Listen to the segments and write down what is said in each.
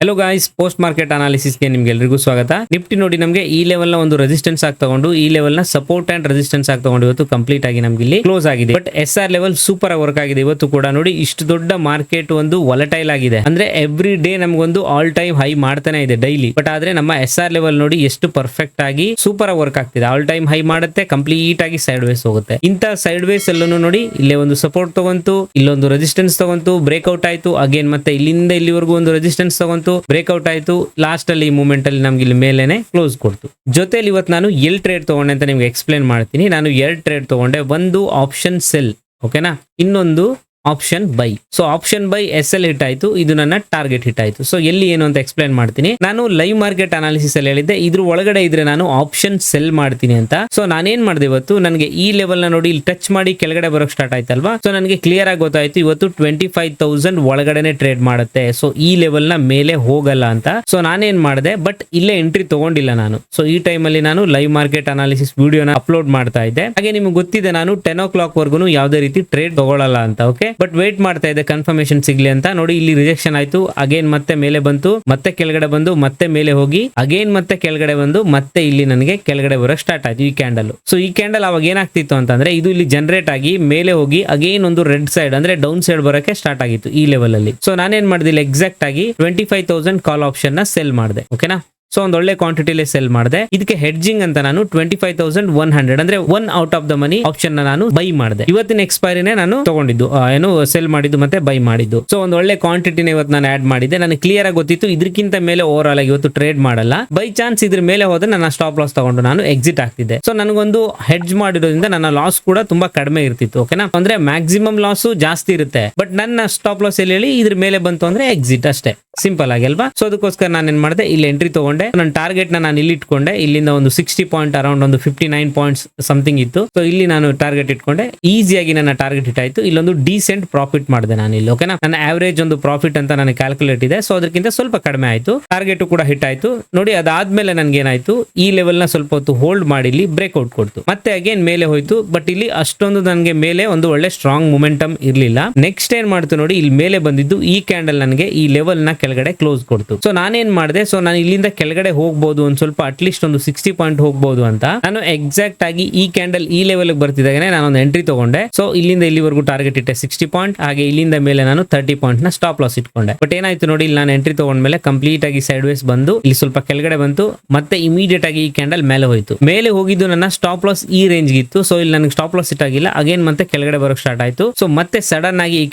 Hello guys post market analysis के निमಗೆಲ್ಲರಿಗೂ ಸ್ವಾಗತ। Nifty ನೋಡಿ ನಮಗೆ ಈ ಲೆವೆಲ್ ನ ಒಂದು ರೆಸಿಸ್ಟೆನ್ಸ್ ಆಗಿ ತಗೊಂಡು ಈ ಲೆವೆಲ್ ನ ಸಪೋರ್ಟ್ ಅಂಡ್ ರೆಸಿಸ್ಟೆನ್ಸ್ ಆಗಿ ತಗೊಂಡು ಇವತ್ತು ಕಂಪ್ಲೀಟ್ ಆಗಿ ನಮಗೆ ಇಲ್ಲಿ ಕ್ಲೋಸ್ ಆಗಿದೆ। ಬಟ್ ಎಸ್ಆರ್ ಲೆವೆಲ್ ಸೂಪರ್ ಆಗಿ ವರ್ಕ್ ಆಗಿದೆ ಇವತ್ತು ಕೂಡ ನೋಡಿ ಇಷ್ಟು ದೊಡ್ಡ ಮಾರ್ಕೆಟ್ ಒಂದು ವಾಲಟೈಲ್ ಆಗಿದೆ, ಅಂದ್ರೆ ಎವ್ರಿ ಡೇ ನಮಗೊಂದು ಆಲ್ ಟೈಮ್ ಹೈ ಮಾಡ್ತಾನೆ ಇದೆ ಡೈಲಿ। ಬಟ್ ಆದ್ರೆ ನಮ್ಮ ಎಸ್ಆರ್ ಲೆವೆಲ್ ನೋಡಿ ಎಷ್ಟು ಪರ್ಫೆಕ್ಟ್ ಆಗಿ ಸೂಪರ್ ಆಗಿ ವರ್ಕ್ ಆಗ್ತಿದೆ, ಆಲ್ ಟೈಮ್ ಹೈ ಮಾಡುತ್ತೆ, ಕಂಪ್ಲೀಟ್ ಆಗಿ ಸೈಡ್ ವೇಸ್ ಹೋಗುತ್ತೆ। ಇಂತ ಸೈಡ್ ವೇಸ್ ಅಲ್ಲೂ ನೋಡಿ ಇಲ್ಲೇ ಒಂದು ಸಪೋರ್ಟ್ ತಗೊಂತು, ಇಲ್ಲೊಂದು ರೆಸಿಸ್ಟೆನ್ಸ್ ತಗೊಂತು, ಬ್ರೇಕ್ಔಟ್ ಆಯ್ತು, ಅಗೇನ್ ಮತ್ತೆ ಇಲ್ಲಿಂದ ಇಲ್ಲಿವರೆಗೂ ಒಂದು ರೆಸಿಸ್ಟೆನ್ಸ್ ತಗೊಂತು, ಬ್ರೇಕ್ಔಟ್ ಆಯ್ತು, ಲಾಸ್ಟ್ ಅಲ್ಲಿ ಈ ಮೂಮೆಂಟ್ ಅಲ್ಲಿ ನಮ್ಗೆ ಇಲ್ಲಿ ಮೇಲೆನೆ ಕ್ಲೋಸ್ ಕೊಡ್ತು। ಜೊತೆಲಿ ಇವತ್ತು ನಾನು ಎಲ್ ಟ್ರೇಡ್ ತಗೊಂಡೆ ಅಂತ ನಿಮ್ಗೆ ಎಕ್ಸ್ಪ್ಲೇನ್ ಮಾಡ್ತೀನಿ। ನಾನು 2 ಟ್ರೇಡ್ ತಗೊಂಡೆ, ಒಂದು ಆಪ್ಷನ್ ಸೆಲ್ ಓಕೆನಾ, ಇನ್ನೊಂದು option buy. So option buy S L hit ಆಯ್ತು, ಇದು ನನ್ನ ಟಾರ್ಗೆಟ್ ಹಿಟ್ ಆಯ್ತು। ಸೊ ಎಲ್ಲಿ ಏನು ಅಂತ ಎಕ್ಸ್ಪ್ಲೇನ್ ಮಾಡ್ತೀನಿ। ನಾನು ಲೈವ್ ಮಾರ್ಕೆಟ್ ಅನಾಲಿಸಿಸ್ ಅಲ್ಲಿ ಹೇಳಿದ್ದೆ ಇದ್ರ ಒಳಗಡೆ ಇದ್ರೆ ನಾನು ಆಪ್ಷನ್ ಸೆಲ್ ಮಾಡ್ತೀನಿ ಅಂತ। ಸೊ ನಾನೇನ್ ಮಾಡಿದೆ ಇವತ್ತು, ನನಗೆ ಈ ಲೆವೆಲ್ ನ ನೋಡಿ ಇಲ್ಲಿ ಟಚ್ ಮಾಡಿ ಕೆಳಗಡೆ ಬರೋಕ್ ಸ್ಟಾರ್ಟ್ ಆಯ್ತಲ್ವಾ, ಸೊ ನನಗೆ ಕ್ಲಿಯರ್ ಆಗಿ ಗೊತ್ತಾಯ್ತು ಇವತ್ತು 25,000 ಒಳಗಡೆನೆ ಟ್ರೇಡ್ ಮಾಡುತ್ತೆ, ಸೊ ಈ ಲೆವೆಲ್ ನ ಮೇಲೆ ಹೋಗಲ್ಲ ಅಂತ। ಸೊ ನಾನೇನ್ ಮಾಡಿದೆ, ಬಟ್ ಇಲ್ಲೇ ಎಂಟ್ರಿ ತಗೊಂಡಿಲ್ಲ ನಾನು। ಸೊ ಈ ಟೈಮ್ ಅಲ್ಲಿ ನಾನು ಲೈವ್ ಮಾರ್ಕೆಟ್ ಅನಾಲಿಸಿಸ್ ವಿಡಿಯೋನ ಅಪ್ಲೋಡ್ ಮಾಡ್ತಾ ಇದ್ದೆ, ಹಾಗೆ ನಿಮ್ಗೆ ಗೊತ್ತಿದೆ ನಾನು 10 o'clock ವರ್ಗು ಯಾವುದೇ ರೀತಿ ಟ್ರೇಡ್ ತಗೊಳ್ಳಲ್ಲ ಅಂತ, ಓಕೆ। ಬಟ್ ವೇಟ್ ಮಾಡ್ತಾ ಇದೆ ಕನ್ಫರ್ಮೇಶನ್ ಸಿಗ್ಲಿ ಅಂತ। ನೋಡಿ ಇಲ್ಲಿ ರಿಜೆಕ್ಷನ್ ಆಯ್ತು, ಅಗೇನ್ ಮತ್ತೆ ಮೇಲೆ ಬಂತು, ಮತ್ತೆ ಕೆಳಗಡೆ ಬಂದು, ಮತ್ತೆ ಮೇಲೆ ಹೋಗಿ, ಅಗೇನ್ ಮತ್ತೆ ಕೆಳಗಡೆ ಬಂದು, ಮತ್ತೆ ಇಲ್ಲಿ ನನಗೆ ಕೆಳಗಡೆ ಬರೋಕ್ ಸ್ಟಾರ್ಟ್ ಆಯ್ತು ಈ ಕ್ಯಾಂಡಲ್। ಸೊ ಈ ಕ್ಯಾಂಡಲ್ ಅವಾಗ ಏನಾಗ್ತಿತ್ತು ಅಂತಂದ್ರೆ ಇದು ಇಲ್ಲಿ ಜನರೇಟ್ ಆಗಿ ಮೇಲೆ ಹೋಗಿ ಅಗೇನ್ ಒಂದು ರೆಡ್ ಸೈಡ್ ಅಂದ್ರೆ ಡೌನ್ ಸೈಡ್ ಬರೋಕೆ ಸ್ಟಾರ್ಟ್ ಆಗಿತ್ತು ಈ ಲೆವೆಲ್ ಅಲ್ಲಿ। ಸೊ ನಾನೇನ್ ಮಾಡಿದಿಲ್ಲ, ಎಕ್ಸಾಕ್ಟ್ ಆಗಿ 25,000 ಕಾಲ್ ಆಪ್ಷನ್ ನ ಸೆಲ್ ಮಾಡಿದೆ, ಓಕೆನಾ। ಸೊ ಒಂದು ಒಳ್ಳೆ ಕ್ವಾಂಟಿಟಿಲಿ ಸೆಲ್ ಮಾಡಿದೆ। ಇದಕ್ಕೆ ಹೆಡ್ಜಿಂಗ್ ಅಂತ ನಾನು 25,100 ಅಂದ್ರೆ 1 out of the money option ನಾನು ಬೈ ಮಾಡಿದೆ। ಇವತ್ತಿನ ಎಕ್ಸ್ಪೈರಿನೇ ನಾನು ತಗೊಂಡಿದ್ದು, ಏನು ಸೆಲ್ ಮಾಡಿದ್ದು ಮತ್ತೆ ಬೈ ಮಾಡಿದ್ದು। ಸೊ ಒಂದು ಒಳ್ಳೆ ಕ್ವಾಂಟಿಟಿನ ಇವತ್ತು ನಾನು ಆಡ್ ಮಾಡಿದ್ದೆ, ನನಗೆ ಕ್ಲಿಯರ್ ಆಗಿ ಗೊತ್ತಿತ್ತು ಇದಕ್ಕಿಂತ ಮೇಲೆ ಓವರ್ ಆಲ್ ಆಗಿ ಇವತ್ತು ಟ್ರೇಡ್ ಮಾಡಲ್ಲ, ಬೈ ಚಾನ್ಸ್ ಇದ್ರ ಮೇಲೆ ಹೋದ್ರೆ ನನ್ನ ಸ್ಟಾಪ್ ಲಾಸ್ ತಗೊಂಡು ನಾನು ಎಕ್ಸಿಟ್ ಆಗ್ತಿದ್ದೆ। ಸೊ ನನಗೊಂದು ಹೆಡ್ಜ್ ಮಾಡಿರೋದ್ರಿಂದ ನನ್ನ ಲಾಸ್ ಕೂಡ ತುಂಬಾ ಕಡಿಮೆ ಇರ್ತಿತ್ತು, ಓಕೆನಾ। ಅಂದ್ರೆ ಮ್ಯಾಕ್ಸಿಮಮ್ ಲಾಸ್ ಜಾಸ್ತಿ ಇರುತ್ತೆ, ಬಟ್ ನನ್ನ ಸ್ಟಾಪ್ ಲಾಸ್ ಎಲ್ಲಿ ಹೇಳಿ ಇದ್ರ ಮೇಲೆ ಬಂತು ಅಂದ್ರೆ ಎಕ್ಸಿಟ್ ಅಷ್ಟೇ, ಸಿಂಪಲ್ ಆಗಿ ಅಲ್ವಾ। ಸೊ ಅದಕ್ಕೋಸ್ಕರ ನಾನು ಏನ್ ಮಾಡಿದೆ, ಇಲ್ಲಿ ಎಂಟ್ರಿ ತಗೊಂಡೆ, ನನ್ನ ಟಾರ್ಗೆಟ್ ನಾನು ಇಲ್ಲಿ ಇಟ್ಕೊಂಡೆ, ಇಲ್ಲಿಂದ ಒಂದು 60 ಪಾಯಿಂಟ್ ಅರೌಂಡ್ ಒಂದು 59 ಪಾಯಿಂಟ್ಸ್ ಸಮಥಿಂಗ್ ಇತ್ತು। ಸೊ ಇಲ್ಲಿ ನಾನು ಟಾರ್ಗೆಟ್ ಇಟ್ಕೊಂಡೆ, ಈಸಿಯಾಗಿ ನನ್ನ ಟಾರ್ಗೆಟ್ ಹಿಟ್ ಆಯ್ತು, ಇಲ್ಲೊಂದು ಡೀಸೆಂಟ್ ಪ್ರಾಫಿಟ್ ಮಾಡಿದೆ ನಾನು ಇಲ್ಲಿ, ಓಕೆನಾ। ನನ್ನ ಆವರೇಜ್ ಒಂದು ಪ್ರಾಫಿಟ್ ಅಂತ ನನಗೆ ಕ್ಯಾಲ್ಕುಲೇಟ್ ಇದೆ, ಸೊ ಅದಕ್ಕಿಂತ ಸ್ವಲ್ಪ ಕಡಿಮೆ ಆಯ್ತು, ಟಾರ್ಗೆಟ್ ಕೂಡ ಹಿಟ್ ಆಯ್ತು ನೋಡಿ। ಅದಾದ್ಮೇಲೆ ನನ್ಗೆ ಏನಾಯ್ತು, ಈ ಲೆವೆಲ್ ನ ಸ್ವಲ್ಪ ಹೊತ್ತು ಹೋಲ್ಡ್ ಮಾಡಿ ಇಲ್ಲಿ ಬ್ರೇಕ್ಔಟ್ ಕೊಡ್ತು, ಮತ್ತೆ ಅಗೇನ್ ಮೇಲೆ ಹೋಯ್ತು, ಬಟ್ ಇಲ್ಲಿ ಅಷ್ಟೊಂದು ನನಗೆ ಮೇಲೆ ಒಂದು ಒಳ್ಳೆ ಸ್ಟ್ರಾಂಗ್ ಮೊಮೆಂಟಮ್ ಇರ್ಲಿಲ್ಲ। ನೆಕ್ಸ್ಟ್ ಏನ್ ಮಾಡ್ತು ನೋಡಿ, ಇಲ್ಲಿ ಮೇಲೆ ಬಂದಿದ್ದು ಈ ಕ್ಯಾಂಡಲ್ ನನಗೆ ಈ ಲೆವೆಲ್ ನ ಕೆಳಗಡೆ ಕ್ಲೋಸ್ ಕೊಡ್ತು। ಸೊ ನಾನೇನ್ ಮಾಡಿದೆ, ಸೊ ನಾನು ಇಲ್ಲಿಂದ ಕೆಳಗಡೆ ಹೋಗ್ಬೋದು, ಒಂದ್ ಸ್ವಲ್ಪ ಅಟ್ಲೀಸ್ಟ್ ಒಂದು 60 ಪಾಯಿಂಟ್ ಹೋಗ್ಬೋದು ಅಂತ ನಾನು ಎಕ್ಸಾಕ್ಟ್ ಆಗಿ ಈ ಕ್ಯಾಂಡಲ್ ಈ ಲೆವೆಲ್ ಬರ್ತಿದ್ದಾಗನೆ ನಾನು ಒಂದು ಎಂಟ್ರಿ ತಗೊಂಡೆ। ಸೊ ಇಲ್ಲಿಂದ ಇಲ್ಲಿವರೆಗೂ ಟಾರ್ಗೆಟ್ ಇಟ್ಟೆ 60 ಪಾಯಿಂಟ್, ಹಾಗೆ ಇಲ್ಲಿಂದ ಮೇಲೆ ನಾನು 30 ಪಾಯಿಂಟ್ ನ ಸ್ಟಾಪ್ ಲಾಸ್ ಇಟ್ಕೊಂಡೆ। ಬಟ್ ಏನಾಯ್ತು ನೋಡಿ, ಇಲ್ಲಿ ನಾನು ಎಂಟ್ರಿ ತಗೊಂಡ್ಮೇಲೆ ಕಂಪ್ಲೀಟ್ ಆಗಿ ಸೈಡ್ ವೇಸ್ ಬಂದು ಇಲ್ಲಿ ಸ್ವಲ್ಪ ಕೆಳಗಡೆ ಬಂತು, ಮತ್ತೆ ಇಮಿಡಿಯೇಟ್ ಆಗಿ ಈ ಕ್ಯಾಂಡಲ್ ಮೇಲೆ ಹೋಯ್ತು, ಮೇಲೆ ಹೋಗಿದ್ದು ನನ್ನ ಸ್ಟಾಪ್ ಲಾಸ್ ಈ ರೇಂಜ್ ಇತ್ತು। ಸೊ ಇಲ್ಲಿ ನನಗೆ ಸ್ಟಾಪ್ ಲಾಸ್ ಇಟ್ ಆಗಿಲ್ಲ, ಅಗೇನ್ ಮತ್ತೆ ಕೆಳಗಡೆ ಬರೋಕ್ ಸ್ಟಾರ್ಟ್ ಆಯ್ತು। ಸೊ ಮತ್ತೆ ಸಡನ್ ಆಗಿ ಈ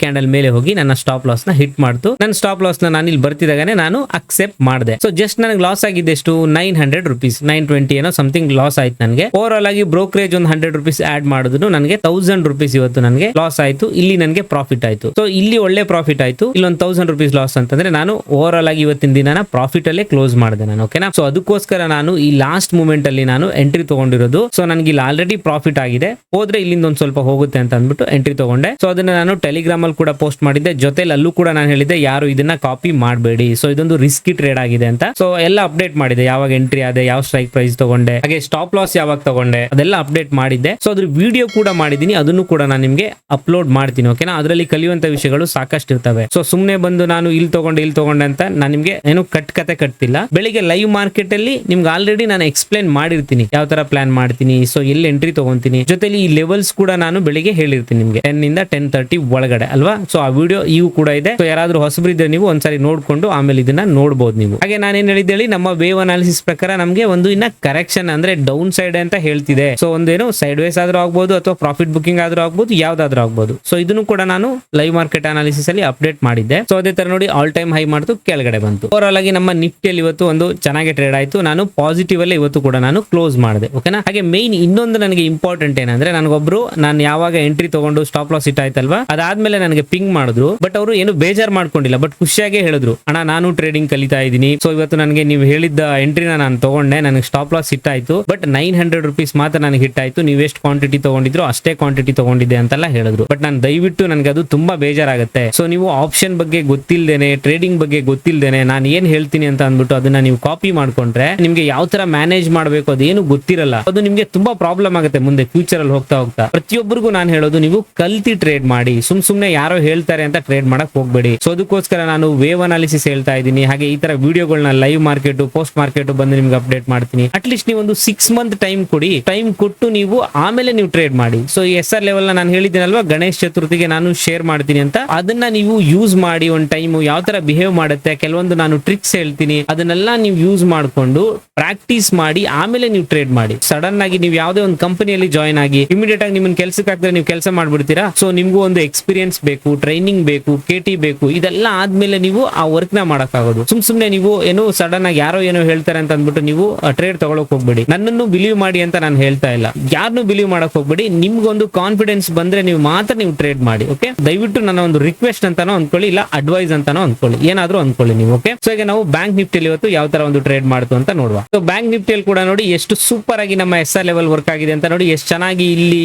ಕ್ಯಾಂಡಲ್ ಮೇಲೆ ಹೋಗಿ ನನ್ನ ಸ್ಟಾಪ್ ಲಾಸ್ ನ ಹಿಟ್ ಮಾಡ್ತು। ನನ್ನ ಸ್ಟಾಪ್ ಲಾಸ್ ನಾನು ಇಲ್ಲಿ ಬರ್ತಿದ್ದಾಗನೆ ನಾನು ಅಕ್ಸೆಪ್ಟ್ ಮಾಡಿದೆ। ಸೊ ಜಸ್ಟ್ ನನಗೆ ಲಾಸ್ ಆಗಿದ್ದು ಎಷ್ಟು, 900 rupees, 920 ಏನೋ ಸಮಥಿಂಗ್ ಲಾಸ್ ಆಯ್ತು ನನಗೆ। ಓವರ್ ಆಲ್ ಆಗಿ ಬ್ರೋಕರೇಜ್ ಒಂದು 100 rupees ಆಡ್ ಮಾಡಿದ್ರು ನನಗೆ 1000 rupees ಇವತ್ತು ನನಗೆ ಲಾಸ್ ಆಯ್ತು, ಇಲ್ಲಿ ನನಗೆ ಪ್ರಾಫಿಟ್ ಆಯ್ತು। ಸೊ ಇಲ್ಲಿ ಒಳ್ಳೆ ಪ್ರಾಫಿಟ್ ಆಯ್ತು, ಇಲ್ಲೊಂದು 1000 rupees ಲಾಸ್ ಅಂತಂದ್ರೆ ನಾನು ಓವರ್ ಆಲ್ ಆಗಿ ಇವತ್ತಿನ ದಿನ ಪ್ರಾಫಿಟ್ ಅಲ್ಲೇ ಕ್ಲೋಸ್ ಮಾಡಿದೆ ನಾನು, ಓಕೆನಾ। ಸೊ ಅದಕ್ಕೋಸ್ಕರ ನಾನು ಈ ಲಾಸ್ಟ್ ಮೂಮೆಂಟ್ ಅಲ್ಲಿ ನಾನು ಎಂಟ್ರಿ ತಗೊಂಡಿರೋದು। ಸೊ ನನಗೆ ಇಲ್ಲಿ ಆಲ್ರೆಡಿ ಪ್ರಾಫಿಟ್ ಆಗಿದೆ, ಹೋದ್ರೆ ಇಲ್ಲಿಂದ ಒಂದ್ ಸ್ವಲ್ಪ ಹೋಗುತ್ತೆ ಅಂತ ಅಂದ್ಬಿಟ್ಟು ಎಂಟ್ರಿ ತಗೊಂಡೆ। ಸೊ ಅದನ್ನ ನಾನು ಟೆಲಿಗ್ರಾಮ್ ಅಲ್ಲಿ ಕೂಡ ಪೋಸ್ಟ್ ಮಾಡಿದ್ದೆ, ಜೊತೆಲಿ ಅಲ್ಲೂ ಕೂಡ ನಾನು ಹೇಳಿದ್ದೆ ಯಾರು ಇದನ್ನ ಕಾಪಿ ಮಾಡಬೇಡಿ, ಸೊ ಇದೊಂದು ರಿಸ್ಕಿ ಟ್ರೇಡ್ ಆಗಿದೆ ಅಂತ। ಸೊ ಎಲ್ಲ ಅಪ್ಡೇಟ್ ಮಾಡಿದೆ, ಯಾವಾಗ ಎಂಟ್ರಿ ಆದೆ, ಯಾವ ಸ್ಟ್ರೈಕ್ ಪ್ರೈಸ್ ತಗೊಂಡೆ, ಹಾಗೆ ಸ್ಟಾಪ್ ಲಾಸ್ ಯಾವಾಗ ತಗೊಂಡೆ, ಅದೆಲ್ಲ ಅಪ್ಡೇಟ್ ಮಾಡಿದ್ದೆ। ಸೊ ಅದ್ರ ವಿಡಿಯೋ ಕೂಡ ಮಾಡಿದೀನಿ, ಅದನ್ನು ಕೂಡ ನಾನು ನಿಮ್ಗೆ ಅಪ್ಲೋಡ್ ಮಾಡ್ತೀನಿ, ಓಕೆನಾ। ಅದರಲ್ಲಿ ಕಲಿಯುವಂತ ವಿಷಯಗಳು ಸಾಕಷ್ಟು ಇರ್ತವೆ। ಸೊ ಸುಮ್ನೆ ಬಂದು ನಾನು ಇಲ್ಲಿ ತಗೊಂಡೆ ಅಂತ ನಾನು ನಿಮ್ಗೆ ಏನು ಕತೆ ಕಟ್ತಿಲ್ಲ, ಬೆಳಿಗ್ಗೆ ಲೈವ್ ಮಾರ್ಕೆಟ್ ಅಲ್ಲಿ ನಿಮ್ಗೆ ಆಲ್ರೆಡಿ ನಾನು ಎಕ್ಸ್ಪ್ಲೇನ್ ಮಾಡಿರ್ತೀನಿ ಯಾವ ತರ ಪ್ಲಾನ್ ಮಾಡ್ತೀನಿ, ಸೊ ಎಲ್ಲಿ ಎಂಟ್ರಿ ತಗೊಂತೀನಿ, ಜೊತೆಲಿ ಈ ಲೆವೆಲ್ಸ್ ಕೂಡ ನಾನು ಬೆಳಿಗ್ಗೆ ಹೇಳಿರ್ತೀನಿ ನಿಮ್ಗೆ 10 ಇಂದ 10:30 ಒಳಗಡೆ ಅಲ್ವಾ। ಸೊ ಆ ವಿಡಿಯೋ ಇವು ಕೂಡ ಇದೆ, ಸೊ ಯಾರಾದ್ರೂ ಹೊಸಬರಿದ್ರೆ ನೀವು ಒಂದ್ಸರಿ ನೋಡ್ಕೊಂಡು ಆಮೇಲೆ ಇದನ್ನ ನೋಡ್ಬೋದು ನೀವು। ಹಾಗೆ ನಾನೇನ್ ಹೇಳಿದ್ದೇಳಿ, ನಮ್ಮ ವೇವ್ ಅನಾಲಿಸಿಸ್ ಪ್ರಕಾರ ನಮ್ಗೆ ಒಂದು ಇನ್ನ ಕರೆಕ್ಷನ್ ಅಂದ್ರೆ ಡೌನ್ ಸೈಡ್ ಅಂತ ಹೇಳ್ತಿದೆ। ಸೊ ಒಂದೇನು ಸೈಡ್ ವೇಸ್ ಆದ್ರೂ ಆಗ್ಬೋದು, ಅಥವಾ ಪ್ರಾಫಿಟ್ ಬುಕಿಂಗ್ ಆದ್ರೂ ಆಗ್ಬೋದು, ಯಾವ್ದಾದ್ರೂ ಆಗ್ಬೋದು। ಸೊ ಇದನ್ನು ಕೂಡ ನಾನು ಲೈವ್ ಮಾರ್ಕೆಟ್ ಅನಾಲಿಸಿಸ್ ಅಲ್ಲಿ ಅಪ್ಡೇಟ್ ಮಾಡಿದ್ದೆ। ಸೊ ಅದೇ ತರ ನೋಡಿ ಆಲ್ ಟೈಮ್ ಹೈ ಮಾಡ್ತು, ಕೆಳಗಡೆ ಬಂತು। ಓವರ್ ಆಲ್ ಆಗಿ ನಮ್ಮ ನಿಫ್ಟಿಯಲ್ಲಿ ಇವತ್ತು ಒಂದು ಚೆನ್ನಾಗಿ ಟ್ರೇಡ್ ಆಯ್ತು, ನಾನು ಪಾಸಿಟಿವ್ ಅಲ್ಲಿ ಇವತ್ತು ಕೂಡ ನಾನು ಕ್ಲೋಸ್ ಮಾಡಿದೆ, ಓಕೆನಾ। ಹಾಗೆ ಮೇನ್ ಇನ್ನೊಂದು ನನಗೆ ಇಂಪಾರ್ಟೆಂಟ್ ಏನಂದ್ರೆ, ನನಗೊಬ್ರು ನಾನು ಯಾವಾಗ ಎಂಟ್ರಿ ತಗೊಂಡು ಸ್ಟಾಪ್ ಲಾಸ್ ಇಟ್ ಆಯ್ತಲ್ವಾ, ಅದಾದ್ಮೇಲೆ ನನಗೆ ಪಿಂಗ್ ಮಾಡಿದ್ರು, ಬಟ್ ಅವರು ಏನು ಬೇಜಾರ್ ಮಾಡ್ಕೊಂಡಿಲ್ಲ, ಬಟ್ ಖುಷಿಯಾಗಿ ಹೇಳಿದ್ರು, ಅಣ್ಣ ನಾನು ಟ್ರೇಡಿಂಗ್ ಕಲಿತಾ ಇದ್ದೀನಿ, ಸೊ ಇವತ್ತು ನನಗೆ ನೀವು ಹೇಳಿದ್ದ ಎಂಟ್ರಿನ ನಾನು ತಗೊಂಡೆ, ನನಗೆ ಸ್ಟಾಪ್ ಲಾಸ್ ಹಿಟ್ ಆಯ್ತು. ಬಟ್ 900 rupees ಮಾತ್ರ ನನಗೆ ಹಿಟ್ ಆಯ್ತು. ನೀವು ಎಷ್ಟು ಕ್ವಾಂಟಿಟಿ ತಗೊಂಡಿದ್ರು ಅಷ್ಟೇ ಕ್ವಾಂಟಿಟಿ ತಗೊಂಡಿದ್ದೆ ಅಂತೆಲ್ಲ ಹೇಳಿದ್ರು. ಬಟ್ ನಾನು ದಯವಿಟ್ಟು ನನಗೆ ಅದು ತುಂಬಾ ಬೇಜಾರಾಗುತ್ತೆ. ಸೊ ನೀವು ಆಪ್ಷನ್ ಬಗ್ಗೆ ಗೊತ್ತಿಲ್ದೇನೆ, ಟ್ರೇಡಿಂಗ್ ಬಗ್ಗೆ ಗೊತ್ತಿಲ್ದೇನೆ ನಾನು ಏನ್ ಹೇಳ್ತೀನಿ ಅಂತ ಅಂದ್ಬಿಟ್ಟು ಅದನ್ನ ನೀವು ಕಾಪಿ ಮಾಡ್ಕೊಂಡ್ರೆ ನಿಮ್ಗೆ ಯಾವ ತರ ಮ್ಯಾನೇಜ್ ಮಾಡಬೇಕು ಅದೇನು ಗೊತ್ತಿರಲ್ಲ. ಅದು ನಿಮ್ಗೆ ತುಂಬಾ ಪ್ರಾಬ್ಲಮ್ ಆಗುತ್ತೆ ಮುಂದೆ ಫ್ಯೂಚರ್ ಅಲ್ಲಿ ಹೋಗ್ತಾ ಹೋಗ್ತಾ. ಪ್ರತಿಯೊಬ್ಬರಿಗೂ ನಾನು ಹೇಳೋದು, ನೀವು ಕಲ್ತಿ ಟ್ರೇಡ್ ಮಾಡಿ, ಸುಮ್ನೆ ಯಾರೋ ಹೇಳ್ತಾರೆ ಅಂತ ಟ್ರೇಡ್ ಮಾಡಕ್ ಹೋಗ್ಬೇಡಿ. ಸೊ ಅದಕ್ಕೋಸ್ಕರ ನಾನು ವೇವ್ ಅನಾಲಿಸಿಸ್ ಹೇಳ್ತಾ ಇದ್ದೀನಿ. ಹಾಗೆ ಈ ತರ ವಿಡಿಯೋಗಳನ್ನ ಲೈವ್ ಮಾರ್ಕೆಟ್, ಪೋಸ್ಟ್ ಮಾರ್ಕೆಟ್ ಬಂದು ನಿಮ್ಗೆ ಅಪ್ಡೇಟ್ ಮಾಡ್ತೀನಿ. ಅಟ್ಲೀಸ್ಟ್ ನೀವು ಒಂದು 6 month ಟೈಮ್ ಕೊಡಿ. ಟೈಮ್ ಕೊಟ್ಟು ನೀವು ಆಮೇಲೆ ನೀವು ಟ್ರೇಡ್ ಮಾಡಿ. ಸೊ ಈ SR ಲೆವೆಲ್ ನಾನು ಹೇಳಿದ್ದೀನಲ್ವಾ, ಗಣೇಶ್ ಚತುರ್ಥಿಗೆ ನಾನು ಶೇರ್ ಮಾಡ್ತೀನಿ ಅಂತ, ಅದನ್ನ ನೀವು ಯೂಸ್ ಮಾಡಿ. ಒಂದು ಟೈಮ್ ಯಾವ ತರ ಬಿಹೇವ್ ಮಾಡುತ್ತೆ, ಕೆಲವೊಂದು ನಾನು ಟ್ರಿಕ್ಸ್ ಹೇಳ್ತೀನಿ, ಅದನ್ನೆಲ್ಲ ನೀವು ಯೂಸ್ ಮಾಡ್ಕೊಂಡು ಪ್ರಾಕ್ಟೀಸ್ ಮಾಡಿ ಆಮೇಲೆ ನೀವು ಟ್ರೇಡ್ ಮಾಡಿ. ಸಡನ್ ಆಗಿ ನೀವು ಯಾವುದೇ ಒಂದು ಕಂಪನಿಯಲ್ಲಿ ಜಾಯ್ನ್ ಆಗಿ ಇಮಿಡಿಯೇಟ್ ಆಗಿ ನಿಮ್ಮನ್ನ ಕೆಲಸಕ್ಕೆ ಹಾಕಿದ್ರೆ ನೀವು ಕೆಲಸ ಮಾಡ್ಬಿಡ್ತೀರಾ. ಸೊ ನಿಮ್ಗೂ ಒಂದು ಎಕ್ಸ್ಪೀರಿಯನ್ಸ್ ಬೇಕು, ಟ್ರೈನಿಂಗ್ ಬೇಕು, KT ಬೇಕು. ಇದೆಲ್ಲ ಆದ್ಮೇಲೆ ನೀವು ಆ ವರ್ಕ್ ನ ಮಾಡಕ್ಕಾಗೋದು. ಸುಮ್ನೆ ನೀವು ಏನೋ ಸಡನ್ ಆಗಿ ಯಾರೋ ಏನೋ ಹೇಳ್ತಾರೆ ಅಂತ ಅಂದ್ಬಿಟ್ಟು ನೀವು ಟ್ರೇಡ್ ತಗೊಳಕ್ ಹೋಗ್ಬೇಡಿ. ನನ್ನನ್ನು ಬಿಲೀವ್ ಮಾಡಿ ಅಂತ ನಾನು ಹೇಳ್ತಾ ಇಲ್ಲ, ಯಾರನ್ನು ಬಿಲೀವ್ ಮಾಡಕ್ ಹೋಗ್ಬೇಡಿ. ನಿಮ್ಗೊಂದು ಕಾನ್ಫಿಡೆನ್ಸ್ ಬಂದ್ರೆ ನೀವು ಮಾತ್ರ ನೀವು ಟ್ರೇಡ್ ಮಾಡಿ. ಓಕೆ, ದಯವಿಟ್ಟು ನನ್ನ ಒಂದು ರಿಕ್ವೆಸ್ಟ್ ಅಂತಾನೋ ಅನ್ಕೊಳ್ಳಿ, ಇಲ್ಲ ಅಡ್ವೈಸ್ ಅಂತಾನೋ ಅನ್ಕೊಳ್ಳಿ, ಏನಾದ್ರೂ ಅನ್ಕೊಳ್ಳಿ ನೀವು. ಓಕೆ, ಸೊ ಈಗ ನಾವು ಬ್ಯಾಂಕ್ ನಿಫ್ಟಿಯಲ್ಲಿ ಇವತ್ತು ಯಾವ ತರ ಒಂದು ಟ್ರೇಡ್ ಮಾಡ್ತು ಅಂತ ನೋಡುವ. ಸೊ ಬ್ಯಾಂಕ್ ನಿಫ್ಟಿಯಲ್ಲಿ ಕೂಡ ನೋಡಿ ಎಷ್ಟು ಸೂಪರ್ ಆಗಿ ನಮ್ಮ SR ಲೆವೆಲ್ ವರ್ಕ್ ಆಗಿದೆ ಅಂತ ನೋಡಿ. ಎಷ್ಟು ಚೆನ್ನಾಗಿ ಇಲ್ಲಿ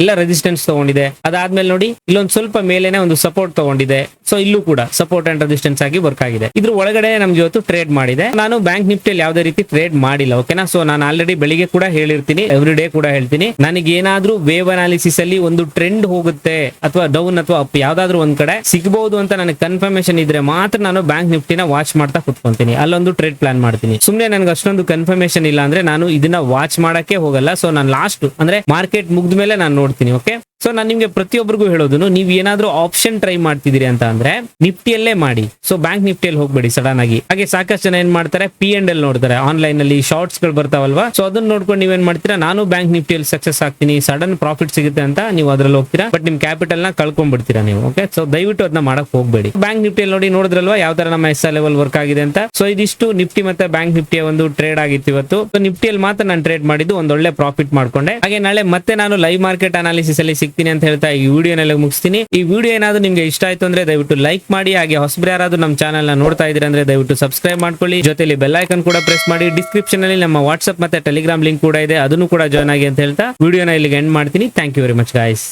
ಎಲ್ಲ ರೆಸಿಸ್ಟೆನ್ಸ್ ತಗೊಂಡಿದೆ. ಅದಾದ್ಮೇಲೆ ನೋಡಿ ಇಲ್ಲೊಂದು ಸ್ವಲ್ಪ ಮೇಲೆನೆ ಒಂದು ಸಪೋರ್ಟ್ ತಗೊಂಡಿದೆ. ಸೊ ಇಲ್ಲೂ ಕೂಡ ಸಪೋರ್ಟ್ ಅಂಡ್ ರೆಸಿಸ್ಟೆನ್ಸ್ ಆಗಿ ವರ್ಕ್ ಆಗಿದೆ. ಇದ್ರ ಒಳಗಡೆ ನಮ್ಗೆ ಇವತ್ತು ಟ್ರೇಡ್ ಮಾಡಿದೆ. ನಾನು ಬ್ಯಾಂಕ್ ನಿಫ್ಟಿಯಲ್ಲಿ ಯಾವುದೇ ರೀತಿ ಟ್ರೇಡ್ ಮಾಡಿಲ್ಲ. ಓಕೆನಾ, ಸೊ ನಾನು ಆಲ್ರೆಡಿ ಬೆಳಿಗ್ಗೆ ಕೂಡ ಹೇಳಿರ್ತೀನಿ, ಎವ್ರಿ ಡೇ ಕೂಡ ಹೇಳ್ತೀನಿ, ನನಗೆ ಏನಾದ್ರೂ ವೇವ್ ಅನಾಲಿಸಿಸ್ ಅಲ್ಲಿ ಒಂದು ಟ್ರೆಂಡ್ ಹೋಗುತ್ತೆ ಅಥವಾ ಡೌನ್ ಅಥವಾ ಅಪ್ ಯಾವ್ದಾದ್ರು ಒಂದ್ ಕಡೆ ಸಿಗಬಹುದು ಅಂತ ನನಗೆ ಕನ್ಫರ್ಮೇಶನ್ ಇದ್ರೆ ಮಾತ್ರ ನಾನು ಬ್ಯಾಂಕ್ ನಿಫ್ಟಿನ ವಾಚ್ ಮಾಡ್ತಾ ಕುತ್ಕೊಂತೀನಿ, ಅಲ್ಲೊಂದು ಟ್ರೇಡ್ ಪ್ಲಾನ್ ಮಾಡ್ತೀನಿ. ಸುಮ್ನೆ ನನಗೆ ಅಷ್ಟೊಂದು ಕನ್ಫರ್ಮೇಶನ್ ಇಲ್ಲ ಅಂದ್ರೆ ನಾನು ಇದನ್ನ ವಾಚ್ ಮಾಡಕ್ಕೆ ಹೋಗಲ್ಲ. ಸೊ ನಾನು ಲಾಸ್ಟ್ ಅಂದ್ರೆ ಮಾರ್ಕೆಟ್ ಮುಗ್ದ ಮೇಲೆ ನಾನು ನೋಡ್ತೀನಿ. ಓಕೆ, ಸೊ ನಾನು ನಿಮ್ಗೆ ಪ್ರತಿಯೊಬ್ಬರಿಗೂ ಹೇಳೋದು, ನೀವು ಏನಾದ್ರೂ ಆಪ್ಷನ್ ಟ್ರೈ ಮಾಡ್ತಿದ್ದೀರಿ ಅಂತ ಅಂದ್ರೆ ನಿಫ್ಟಿಯಲ್ಲೇ ಮಾಡಿ. ಸೊ ಬ್ಯಾಂಕ್ ನಿಫ್ಟಿಯಲ್ಲಿ ಹೋಗ್ಬೇಡಿ ಸಡನ್ ಆಗಿ. ಹಾಗೆ ಸಾಕಷ್ಟು ಜನ ಏನ್ ಮಾಡ್ತಾರೆ, P&L ನೋಡ್ತಾರೆ, ಆನ್ಲೈನ್ ಅಲ್ಲಿ ಶಾರ್ಟ್ಸ್ ಗಳು ಬರ್ತಾವಲ್ವಾ. ಸೊ ಅದನ್ನ ನೋಡ್ಕೊಂಡು ನೀವೇನ್ ಮಾಡ್ತೀರಾ, ನಾನು ಬ್ಯಾಂಕ್ ನಿಫ್ಟಿಯಲ್ಲಿ ಸಕ್ಸಸ್ ಆಗ್ತೀನಿ, ಸಡನ್ ಪ್ರಾಫಿಟ್ ಸಿಗುತ್ತೆ ಅಂತ ನೀವು ಅದ್ರಲ್ಲಿ ಹೋಗ್ತೀರಾ. ಬಟ್ ನಿಮ್ ಕ್ಯಾಪಿಟಲ್ ನ ಕಳ್ಕೊಂಡ್ಬಿಡ್ತೀರಾ ನೀವು. ಓಕೆ, ಸೊ ದಯವಿಟ್ಟು ಅದನ್ನ ಮಾಡಕ್ ಹೋಗ್ಬೇಡಿ. ಬ್ಯಾಂಕ್ ನಿಫ್ಟಿಯಲ್ಲಿ ನೋಡಿದ್ರಲ್ವಾ ಯಾವ ತರ ನಮ್ಮ SR ಲೆವೆಲ್ ವರ್ಕ್ ಆಗಿದೆ ಅಂತ. ಸೊ ಇದಿಷ್ಟು ನಿಫ್ಟಿ ಮತ್ತೆ ಬ್ಯಾಂಕ್ ನಿಫ್ಟಿಯ ಒಂದು ಟ್ರೇಡ್ ಆಗಿತ್ತು ಇವತ್ತು. ಸೊ ನಿಫ್ಟಿಯಲ್ಲಿ ಮಾತ್ರ ನಾನು ಟ್ರೇಡ್ ಮಾಡಿದ್ದು, ಒಂದ್ ಒಳ್ಳೆ ಪ್ರಾಫಿಟ್ ಮಾಡ್ಕೊಂಡೆ. ಹಾಗೆ ನಾಳೆ ಮತ್ತೆ ನಾನು ಲೈವ್ ಮಾರ್ಕೆಟ್ ಅನಾಲಿಸಿಸ್ ಅಲ್ಲಿ ಸಿಗ್ತೀನಿ ಅಂತ ಹೇಳ್ತಾ ಈ ವಿಡಿಯೋನೆಲ್ಲ ಮುಗಿಸ್ತೀನಿ. ಈ ವಿಡಿಯೋ ಏನಾದ್ರು ನಿಮ್ಗೆ ಇಷ್ಟ ಆಯ್ತು ಅಂದ್ರೆ ದಯವಿಟ್ಟು ಲೈಕ್ ಮಾಡಿ. ಹಾಗೆ ಹೊಸಬ್ರು ಯಾರಾದ್ರೂ ನಮ್ಮ ಚಾನೆಲ್ ನ ನೋಡ್ತಾ ಇದ್ರೆ ಅಂದ್ರೆ ದಯವಿಟ್ಟು ಸಬ್ಸ್ಕ್ರೈಬ್ ಮಾಡ್ಕೊಳ್ಳಿ. ಜೊತೆಲಿ ಬೆಲ್ ಐಕನ್ ಕೂಡ ಪ್ರೆಸ್ ಮಾಡಿ. ಡಿಸ್ಕ್ರಿಪ್ಷನ್ ಅಲ್ಲಿ ನಮ್ಮ ವಾಟ್ಸ್ಆಪ್ ಮತ್ತೆ ಟೆಲಿಗ್ರಾಮ್ ಲಿಂಕ್ ಕೂಡ ಇದೆ, ಅದನ್ನು ಕೂಡ ಜಾಯ್ನ್ ಆಗಿ ಅಂತ ಹೇಳ್ತಾ ವಿಡಿಯೋನ ಇಲ್ಲಿಗೆ ಎಂಡ್ ಮಾಡ್ತೀನಿ. Thank you very much guys.